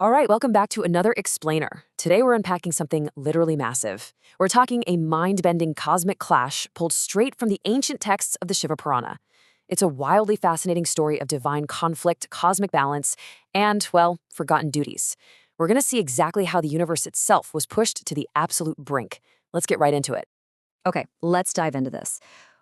All right, welcome back to another explainer. Today we're unpacking something literally massive. We're talking a mind-bending cosmic clash pulled straight from the ancient texts of the Shiva Purana. It's a wildly fascinating story of divine conflict, cosmic balance, and, well, forgotten duties. We're going to see exactly how the universe itself was pushed to the absolute brink. Let's get right into it. Okay, let's dive into this.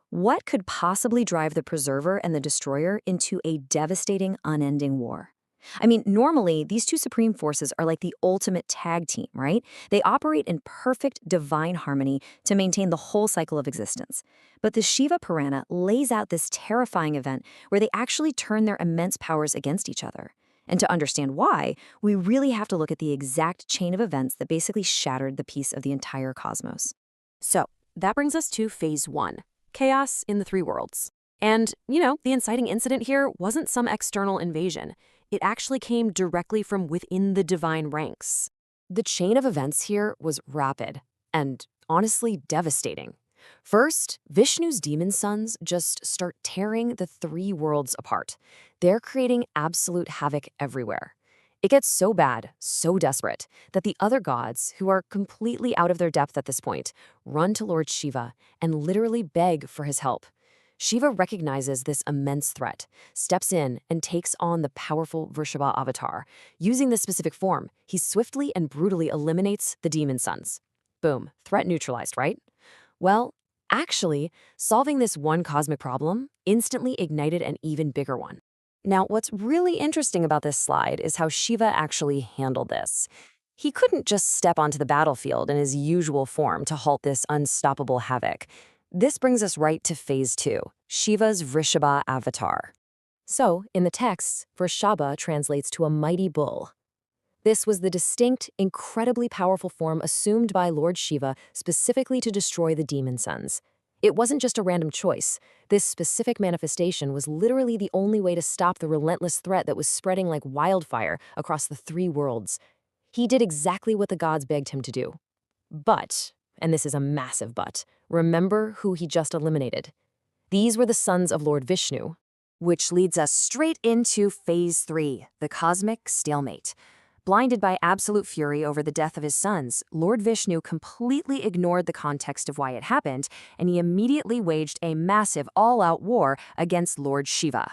What could possibly drive the Preserver and the Destroyer into a devastating, unending war? I mean, normally, these two supreme forces are like the ultimate tag team, right? They operate in perfect divine harmony to maintain the whole cycle of existence. But the Shiva Purana lays out this terrifying event where they actually turn their immense powers against each other. And to understand why, we really have to look at the exact chain of events that basically shattered the peace of the entire cosmos. So, that brings us to phase one, chaos in the three worlds. And, the inciting incident here wasn't some external invasion. It actually came directly from within the divine ranks. The chain of events here was rapid and, honestly, devastating. First, Vishnu's demon sons just start tearing the three worlds apart. They're creating absolute havoc everywhere. It gets so bad, so desperate, that the other gods, who are completely out of their depth at this point, run to Lord Shiva and literally beg for his help. Shiva recognizes this immense threat, steps in, and takes on the powerful Vrishabha avatar. Using this specific form, he swiftly and brutally eliminates the demon sons. Boom, threat neutralized, right? Well, actually, solving this one cosmic problem instantly ignited an even bigger one. Now, what's really interesting about this slide is how Shiva actually handled this. He couldn't just step onto the battlefield in his usual form to halt this unstoppable havoc. This brings us right to phase two, Shiva's Vrishabha avatar. So, in the texts, Vrishabha translates to a mighty bull. This was the distinct, incredibly powerful form assumed by Lord Shiva specifically to destroy the demon sons. It wasn't just a random choice. This specific manifestation was literally the only way to stop the relentless threat that was spreading like wildfire across the three worlds. He did exactly what the gods begged him to do. But, and this is a massive but, remember who he just eliminated. These were the sons of Lord Vishnu. Which leads us straight into phase three, the cosmic stalemate. Blinded by absolute fury over the death of his sons, Lord Vishnu completely ignored the context of why it happened, and he immediately waged a massive all-out war against Lord Shiva.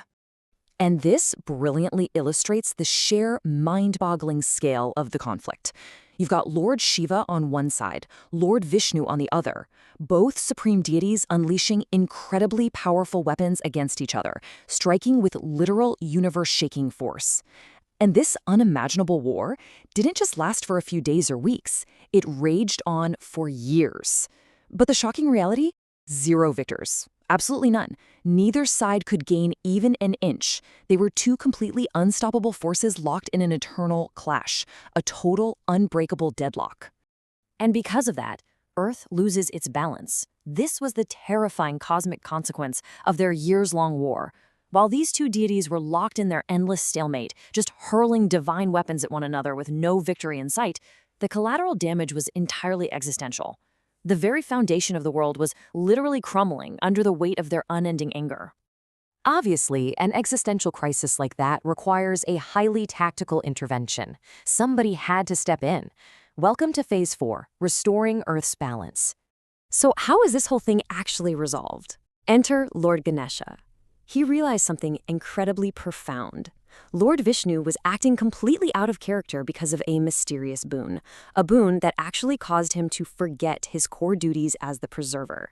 And this brilliantly illustrates the sheer mind-boggling scale of the conflict. You've got Lord Shiva on one side, Lord Vishnu on the other, both supreme deities unleashing incredibly powerful weapons against each other, striking with literal universe-shaking force. And this unimaginable war didn't just last for a few days or weeks. It raged on for years. But the shocking reality? Zero victors. Absolutely none. Neither side could gain even an inch. They were two completely unstoppable forces locked in an eternal clash, a total, unbreakable deadlock. And because of that, Earth loses its balance. This was the terrifying cosmic consequence of their years-long war. While these two deities were locked in their endless stalemate, just hurling divine weapons at one another with no victory in sight, the collateral damage was entirely existential. The very foundation of the world was literally crumbling under the weight of their unending anger. Obviously, an existential crisis like that requires a highly tactical intervention. Somebody had to step in. Welcome to phase four, restoring Earth's balance. So how is this whole thing actually resolved? Enter Lord Ganesha. He realized something incredibly profound. Lord Vishnu was acting completely out of character because of a mysterious boon, a boon that actually caused him to forget his core duties as the preserver.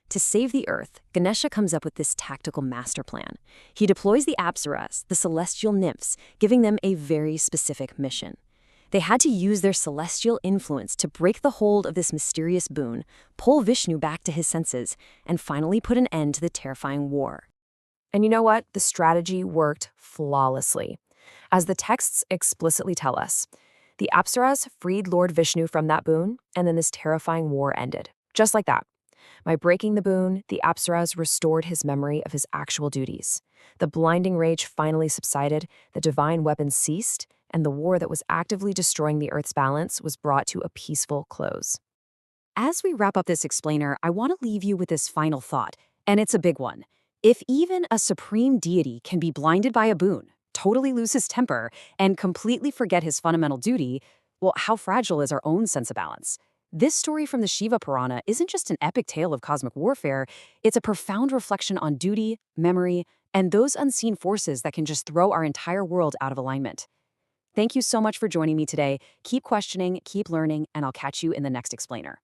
To save the Earth, Ganesha comes up with this tactical master plan. He deploys the Apsaras, the celestial nymphs, giving them a very specific mission. They had to use their celestial influence to break the hold of this mysterious boon, pull Vishnu back to his senses, and finally put an end to the terrifying war. And you know what? The strategy worked flawlessly. As the texts explicitly tell us, the Apsaras freed Lord Vishnu from that boon, and then this terrifying war ended. Just like that. By breaking the boon, the Apsaras restored his memory of his actual duties. The blinding rage finally subsided, the divine weapons ceased, and the war that was actively destroying the Earth's balance was brought to a peaceful close. As we wrap up this explainer, I want to leave you with this final thought, and it's a big one. If even a supreme deity can be blinded by a boon, totally lose his temper and completely forget his fundamental duty, well, how fragile is our own sense of balance? This story from the Shiva Purana isn't just an epic tale of cosmic warfare, it's a profound reflection on duty, memory, and those unseen forces that can just throw our entire world out of alignment. Thank you so much for joining me today. Keep questioning, keep learning, and I'll catch you in the next explainer.